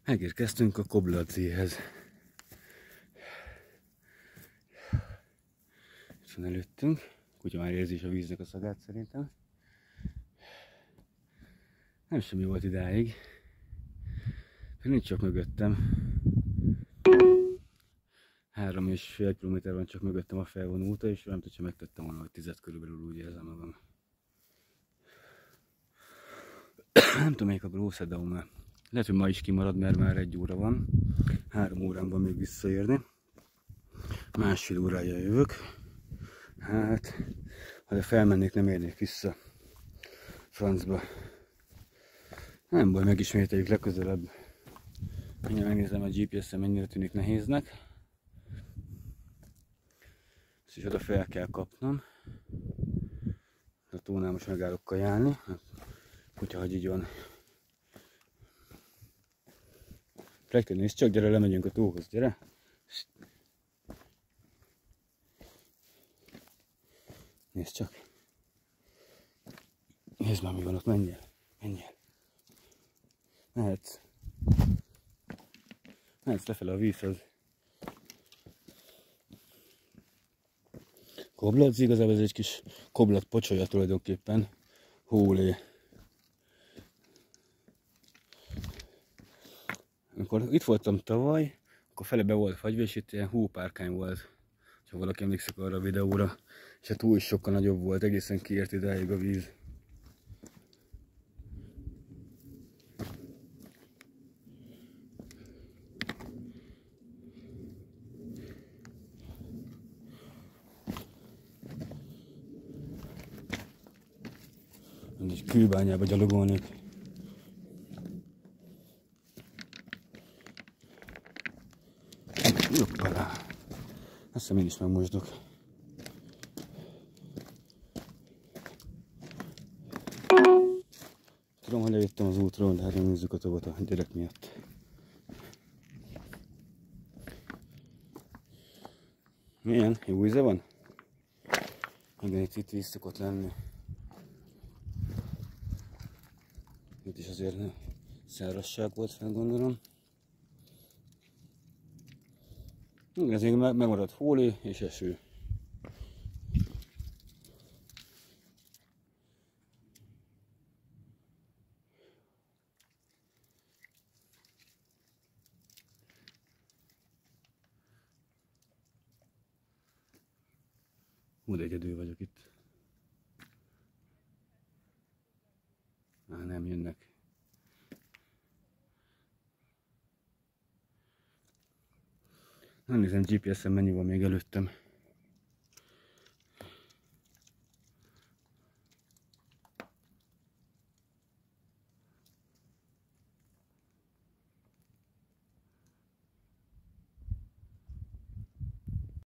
Megérkeztünk a Kobladzehez. Itt van előttünk. Kutya már érzi is a víznek a szagát szerintem. Nem semmi volt idáig. Nincs csak mögöttem. 3,5 km van csak mögöttem a felvonó úta, és nem tudom, hogy megtettem volna, hogy 10 körülbelül úgy érzem magam. Nem tudom, melyik a Gróssedaum. Lehet, hogy ma is kimarad, mert már 1 óra van. 3 órán van még visszaérni. 1,5 órája jövök. Hát, ha felmennék, nem érnék vissza francba. Nem baj, megismételjük legközelebb. Mindjárt megnézem a GPS-en, mennyire tűnik nehéznek. Ezt is oda fel kell kapnom. A tónál most megállok kajálni. Kutya, hogy így van. Rektor, nézd csak, gyere, lemegyünk a tóhoz, gyere! Nézd csak! Nézd már, mi van ott, menjél! Menjél! Mehetsz! Mehetsz lefele a vízhez! Kobladze, igazából ez egy kis koblat pocsolya tulajdonképpen. Hólé! Amikor itt voltam tavaly, akkor fele be volt fagyva, és itt ilyen hópárkány volt. Ha valaki emlékszik arra a videóra, és a tó is sokkal nagyobb volt, egészen kiért idáig a víz. Egy kőbányába gyalogolnék. Jobbala. Azt hiszem, én is megmosdok. Tudom, hogy eljöttem az útról, de hát nem nézzük a tovat a gyerek miatt. Milyen? Jó íze van? Igen, itt víz szokott lenni. Itt is azért szárazság volt fel, gondolom. Ez még megmaradt hólé és eső. Úgy egyedül vagyok itt. Nem jönnek. Nem nézem GPS-en, mennyi van még előttem.